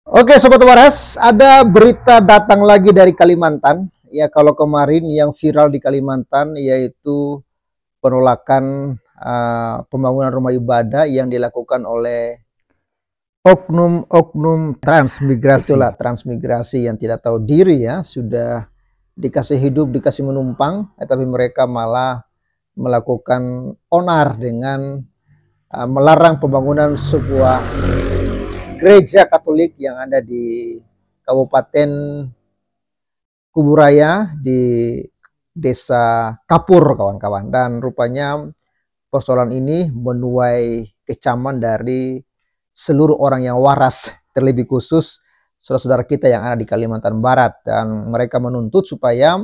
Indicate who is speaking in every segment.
Speaker 1: Oke Sobat Waras, ada berita datang lagi dari Kalimantan. Ya, kalau kemarin yang viral di Kalimantan yaitu penolakan pembangunan rumah ibadah yang dilakukan oleh oknum-oknum transmigrasi. Itulah transmigrasi yang tidak tahu diri ya, sudah dikasih hidup, dikasih menumpang, tapi mereka malah melakukan onar dengan melarang pembangunan sebuah gereja Katolik yang ada di Kabupaten Kuburaya di Desa Kapur, kawan-kawan. Dan rupanya persoalan ini menuai kecaman dari seluruh orang yang waras, terlebih khusus saudara-saudara kita yang ada di Kalimantan Barat. Dan mereka menuntut supaya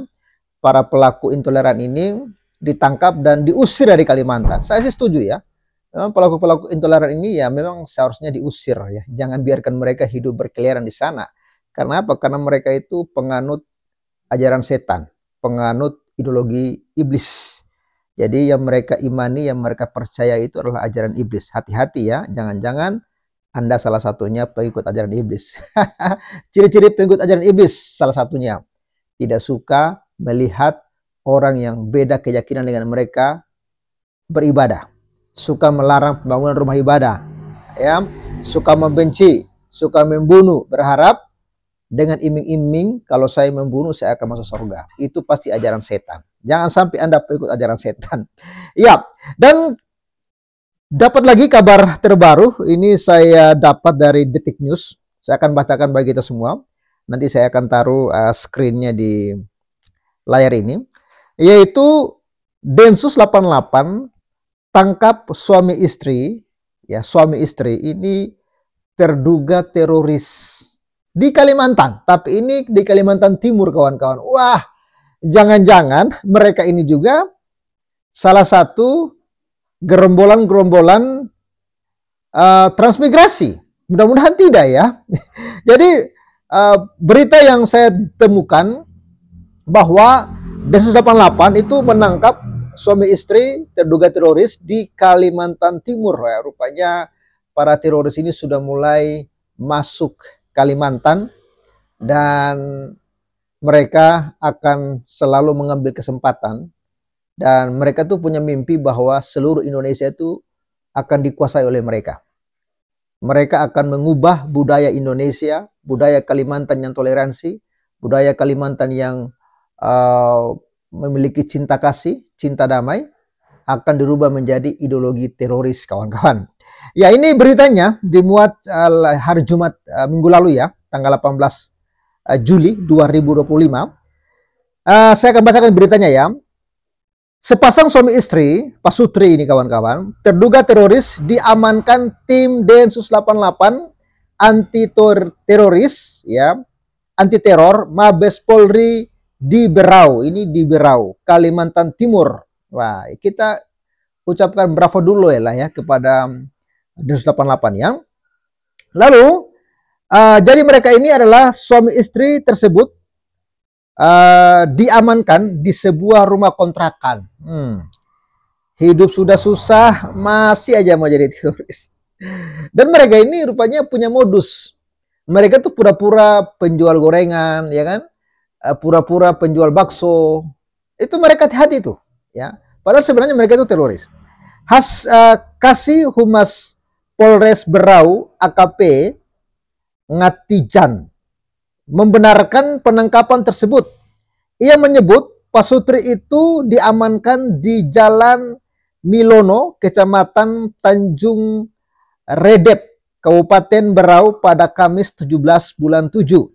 Speaker 1: para pelaku intoleran ini ditangkap dan diusir dari Kalimantan. Saya sih setuju ya. Pelaku-pelaku intoleran ini ya memang seharusnya diusir ya. Jangan biarkan mereka hidup berkeliaran di sana. Karena apa? Karena mereka itu penganut ajaran setan, penganut ideologi iblis. Jadi yang mereka imani, yang mereka percaya itu adalah ajaran iblis. Hati-hati ya, jangan-jangan Anda salah satunya pengikut ajaran iblis. Ciri-ciri pengikut ajaran iblis salah satunya tidak suka melihat orang yang beda keyakinan dengan mereka beribadah. Suka melarang pembangunan rumah ibadah, ya, suka membenci, suka membunuh, berharap dengan iming-iming kalau saya membunuh saya akan masuk surga. Itu pasti ajaran setan. Jangan sampai Anda ikut ajaran setan. Ya, dan dapat lagi kabar terbaru. Ini saya dapat dari Detik News. Saya akan bacakan bagi kita semua. Nanti saya akan taruh screen-nya di layar ini. Yaitu Densus 88 tangkap suami istri, ya suami istri ini terduga teroris di Kalimantan, tapi ini di Kalimantan Timur kawan-kawan. Wah, jangan-jangan mereka ini juga salah satu gerombolan-gerombolan transmigrasi. Mudah-mudahan tidak ya. Jadi berita yang saya temukan bahwa Densus 88 itu menangkap suami istri terduga teroris di Kalimantan Timur. Ya, rupanya para teroris ini sudah mulai masuk Kalimantan dan mereka akan selalu mengambil kesempatan dan mereka tuh punya mimpi bahwa seluruh Indonesia itu akan dikuasai oleh mereka. Mereka akan mengubah budaya Indonesia, budaya Kalimantan yang toleransi, budaya Kalimantan yang memiliki cinta kasih, cinta damai, akan dirubah menjadi ideologi teroris, kawan-kawan. Ya, ini beritanya dimuat hari Jumat minggu lalu ya, tanggal 18 Juli 2025. Saya akan bacakan beritanya ya. Sepasang suami istri, pasutri ini kawan-kawan, terduga teroris diamankan tim Densus 88 anti teroris ya, anti teror Mabes Polri di Berau, ini di Berau, Kalimantan Timur. Wah, kita ucapkan bravo dulu ya kepada Densus 88 ya. Lalu, jadi mereka ini adalah suami istri tersebut diamankan di sebuah rumah kontrakan. Hidup sudah susah, masih aja mau jadi teroris. Dan mereka ini rupanya punya modus. Mereka tuh pura-pura penjual gorengan, ya kan? Pura-pura penjual bakso. Itu mereka hati-hati tuh, ya. Padahal sebenarnya mereka itu teroris. Kasih Humas Polres Berau AKP Ngatijan membenarkan penangkapan tersebut. Ia menyebut pasutri itu diamankan di Jalan Milono, Kecamatan Tanjung Redep, Kabupaten Berau pada Kamis 17 bulan 7.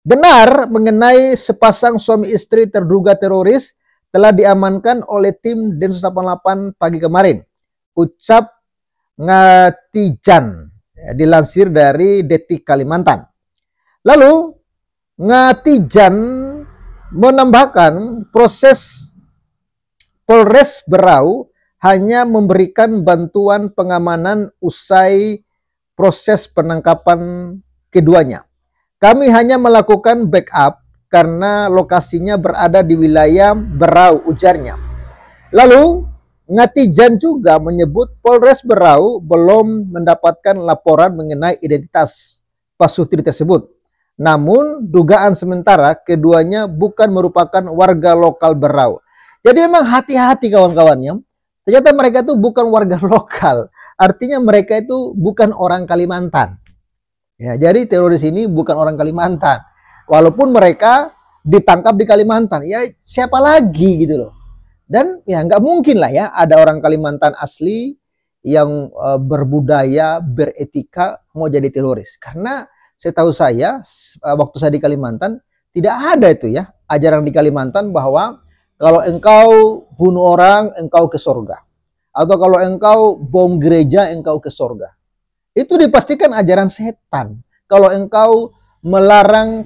Speaker 1: Benar mengenai sepasang suami istri terduga teroris telah diamankan oleh tim Densus 88 pagi kemarin. Ucap Ngatijan, ya, dilansir dari Detik Kalimantan. Lalu Ngatijan menambahkan proses Polres Berau hanya memberikan bantuan pengamanan usai proses penangkapan keduanya. Kami hanya melakukan backup karena lokasinya berada di wilayah Berau, ujarnya. Lalu, Ngatijan juga menyebut Polres Berau belum mendapatkan laporan mengenai identitas pasutri tersebut. Namun, dugaan sementara keduanya bukan merupakan warga lokal Berau. Jadi emang hati-hati kawan-kawannya. Ternyata mereka itu bukan warga lokal. Artinya mereka itu bukan orang Kalimantan. Ya, jadi teroris ini bukan orang Kalimantan. Walaupun mereka ditangkap di Kalimantan. Ya siapa lagi gitu loh. Dan ya nggak mungkin lah ya ada orang Kalimantan asli yang berbudaya, beretika mau jadi teroris. Karena setahu saya, waktu saya di Kalimantan, tidak ada itu ya, ajaran di Kalimantan bahwa kalau engkau bunuh orang, engkau ke surga. Atau kalau engkau bom gereja, engkau ke surga. Itu dipastikan ajaran setan. Kalau engkau melarang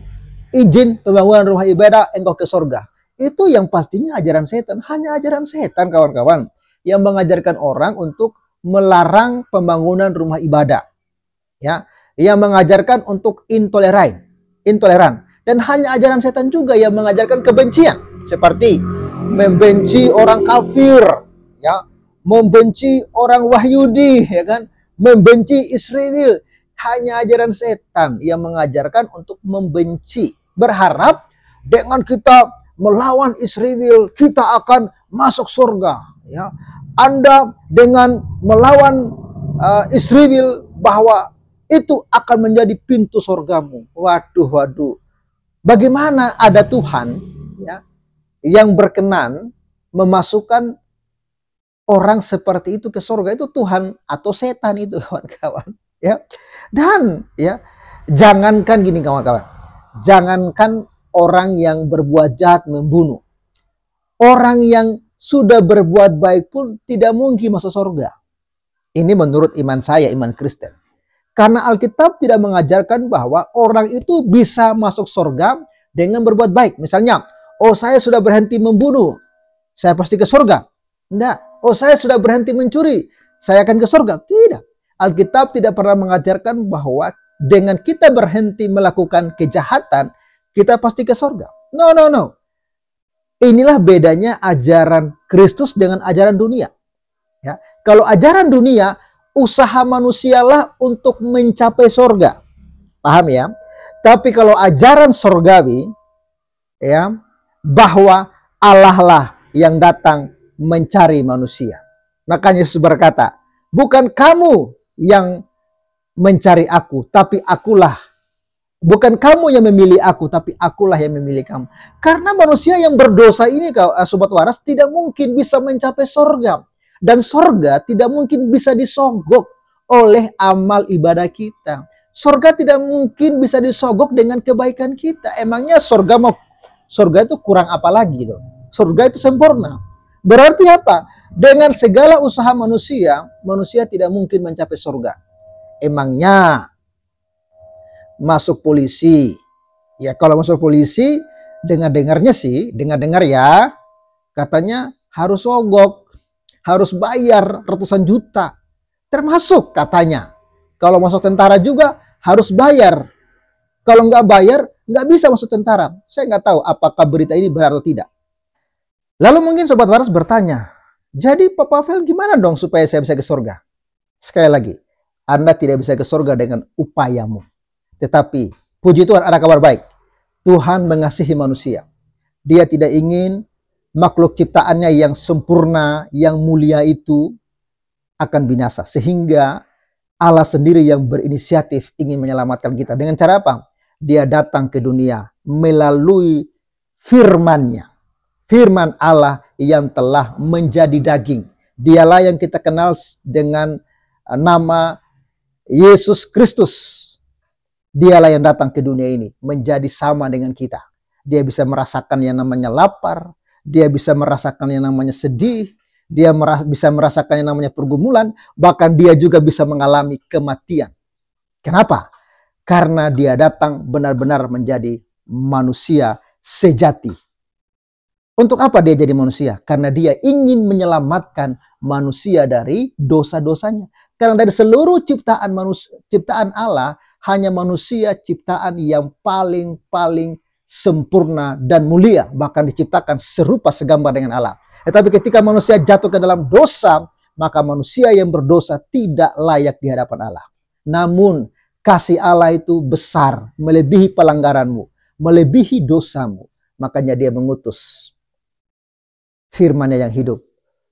Speaker 1: izin pembangunan rumah ibadah, engkau ke surga. Itu yang pastinya ajaran setan. Hanya ajaran setan kawan-kawan. Yang mengajarkan orang untuk melarang pembangunan rumah ibadah. Ya, yang mengajarkan untuk intoleran. Dan hanya ajaran setan juga yang mengajarkan kebencian, seperti membenci orang kafir, ya, membenci orang Wahyudi, ya kan, membenci Israel. Hanya ajaran setan yang mengajarkan untuk membenci, berharap dengan kita melawan Israel kita akan masuk surga, ya. Anda dengan melawan Israel bahwa itu akan menjadi pintu surgamu. Waduh. Bagaimana ada Tuhan ya yang berkenan memasukkan orang seperti itu ke surga? Itu Tuhan atau setan itu, kawan-kawan, ya. Dan ya, jangankan gini kawan-kawan. Jangankan orang yang berbuat jahat membunuh. Orang yang sudah berbuat baik pun tidak mungkin masuk surga. Ini menurut iman saya, iman Kristen. Karena Alkitab tidak mengajarkan bahwa orang itu bisa masuk surga dengan berbuat baik. Misalnya, oh saya sudah berhenti membunuh, saya pasti ke surga. Tidak. Oh saya sudah berhenti mencuri, saya akan ke surga. Tidak. Alkitab tidak pernah mengajarkan bahwa dengan kita berhenti melakukan kejahatan, kita pasti ke surga. No. Inilah bedanya ajaran Kristus dengan ajaran dunia. Ya. Kalau ajaran dunia, usaha manusialah untuk mencapai surga. Paham ya? Tapi kalau ajaran surgawi, ya, bahwa Allah lah yang datang mencari manusia. Makanya Yesus berkata, bukan kamu yang mencari aku, tapi akulah. Bukan kamu yang memilih aku, tapi akulah yang memilih kamu. Karena manusia yang berdosa ini, sobat waras, tidak mungkin bisa mencapai surga. Dan surga tidak mungkin bisa disogok oleh amal ibadah kita. Surga tidak mungkin bisa disogok dengan kebaikan kita. Emangnya surga itu kurang apa lagi gitu? Surga itu sempurna. Berarti apa? Dengan segala usaha manusia, manusia tidak mungkin mencapai surga. Emangnya masuk polisi, ya kalau masuk polisi, dengar ya, katanya harus sogok, harus bayar ratusan juta. Termasuk katanya, kalau masuk tentara juga harus bayar. Kalau nggak bayar, nggak bisa masuk tentara. Saya nggak tahu apakah berita ini benar atau tidak. Lalu mungkin sobat waras bertanya, jadi Pak Pavel gimana dong supaya saya bisa ke surga? Sekali lagi, Anda tidak bisa ke surga dengan upayamu. Tetapi, puji Tuhan ada kabar baik. Tuhan mengasihi manusia. Dia tidak ingin makhluk ciptaannya yang sempurna, yang mulia itu akan binasa. Sehingga Allah sendiri yang berinisiatif ingin menyelamatkan kita. Dengan cara apa? Dia datang ke dunia melalui firman-Nya. Firman Allah yang telah menjadi daging. Dialah yang kita kenal dengan nama Yesus Kristus. Dialah yang datang ke dunia ini menjadi sama dengan kita. Dia bisa merasakan yang namanya lapar, dia bisa merasakan yang namanya sedih, dia bisa merasakan yang namanya pergumulan, bahkan dia juga bisa mengalami kematian. Kenapa? Karena dia datang benar-benar menjadi manusia sejati. Untuk apa dia jadi manusia? Karena dia ingin menyelamatkan manusia dari dosa-dosanya. Karena dari seluruh ciptaan Allah, hanya manusia ciptaan yang paling sempurna dan mulia. Bahkan diciptakan serupa segambar dengan Allah. Tetapi ketika manusia jatuh ke dalam dosa, maka manusia yang berdosa tidak layak di hadapan Allah. Namun Kasih Allah itu besar, melebihi pelanggaranmu, melebihi dosamu. Makanya dia mengutus firman-Nya yang hidup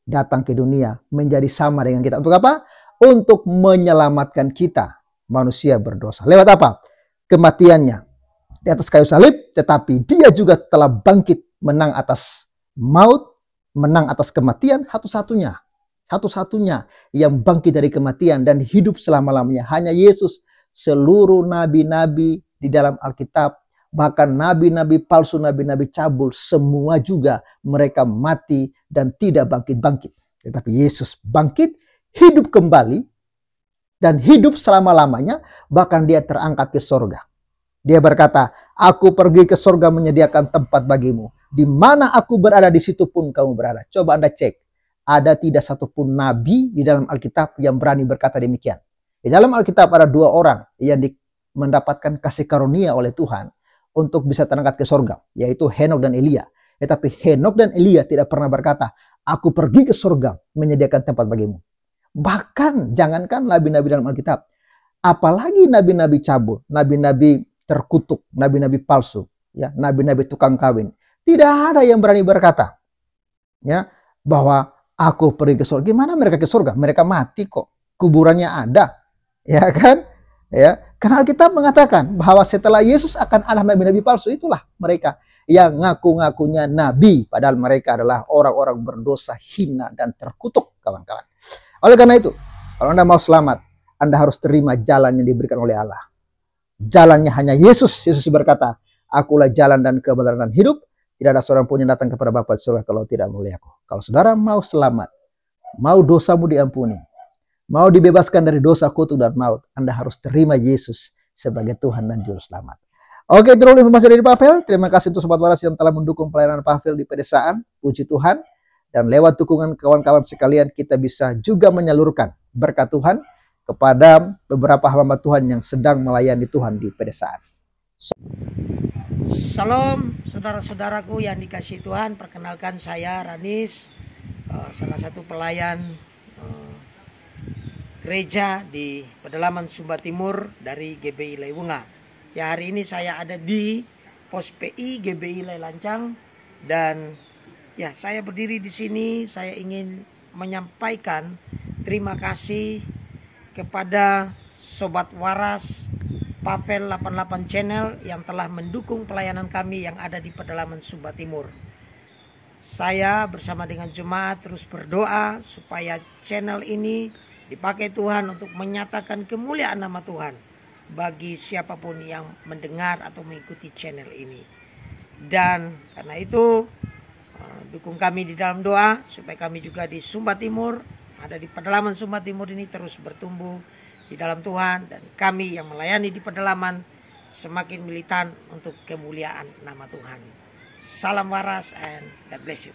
Speaker 1: datang ke dunia menjadi sama dengan kita. Untuk apa? Untuk menyelamatkan kita, manusia berdosa. Lewat apa? Kematiannya di atas kayu salib, tetapi dia juga telah bangkit, menang atas maut, menang atas kematian, satu-satunya yang bangkit dari kematian dan hidup selama-lamanya. Hanya Yesus. Seluruh nabi-nabi di dalam Alkitab, bahkan nabi-nabi palsu, nabi-nabi cabul, semua juga mereka mati dan tidak bangkit-bangkit. Tetapi Yesus bangkit, hidup kembali, dan hidup selama-lamanya, bahkan dia terangkat ke sorga. Dia berkata, aku pergi ke sorga menyediakan tempat bagimu. Di mana aku berada, di situ pun kamu berada. Coba Anda cek, ada tidak satupun nabi di dalam Alkitab yang berani berkata demikian. Di dalam Alkitab ada 2 orang yang mendapatkan kasih karunia oleh Tuhan untuk bisa terangkat ke sorga, yaitu Henok dan Elia. Tetapi Henok dan Elia tidak pernah berkata, aku pergi ke sorga menyediakan tempat bagimu. Bahkan jangankan nabi-nabi dalam Alkitab, apalagi nabi-nabi cabul, nabi-nabi terkutuk, nabi-nabi palsu, ya, nabi-nabi tukang kawin. Tidak ada yang berani berkata, ya, bahwa aku pergi ke surga. Gimana mereka ke surga? Mereka mati kok. Kuburannya ada. Ya kan? Ya, karena Alkitab mengatakan bahwa setelah Yesus akan ada nabi-nabi palsu, itulah mereka yang ngaku-ngakunya nabi, padahal mereka adalah orang-orang berdosa, hina dan terkutuk, kawan-kawan. Oleh karena itu, kalau Anda mau selamat, Anda harus terima jalan yang diberikan oleh Allah. Jalannya hanya Yesus. Yesus berkata, akulah jalan dan kebenaran dan hidup. Tidak ada seorang pun yang datang kepada Bapa di surga kalau tidak melalui aku. Kalau saudara mau selamat, mau dosamu diampuni, mau dibebaskan dari dosa, kutuk, dan maut, Anda harus terima Yesus sebagai Tuhan dan Juru Selamat. Oke, itu dulu informasi dari Pavel. Terima kasih untuk Sobat Waras yang telah mendukung pelayanan Pavel di pedesaan. Puji Tuhan. Dan lewat dukungan kawan-kawan sekalian, kita bisa juga menyalurkan berkat Tuhan kepada beberapa hamba Tuhan yang sedang melayani Tuhan di pedesaan.
Speaker 2: Salam saudara-saudaraku yang dikasihi Tuhan. Perkenalkan saya Ranis, salah satu pelayan gereja di pedalaman Sumba Timur dari GBI Laiwunga. Ya, hari ini saya ada di pos PI GBI Lailancang dan ya, saya berdiri di sini. Saya ingin menyampaikan terima kasih kepada Sobat Waras Pavel 88 Channel yang telah mendukung pelayanan kami yang ada di pedalaman Sumba Timur. Saya bersama dengan jemaat terus berdoa supaya channel ini dipakai Tuhan untuk menyatakan kemuliaan nama Tuhan bagi siapapun yang mendengar atau mengikuti channel ini. Dan karena itu dukung kami di dalam doa supaya kami juga di Sumba Timur, ada di pedalaman Sumba Timur ini terus bertumbuh di dalam Tuhan, dan kami yang melayani di pedalaman semakin militan untuk kemuliaan nama Tuhan. Salam waras and God bless you.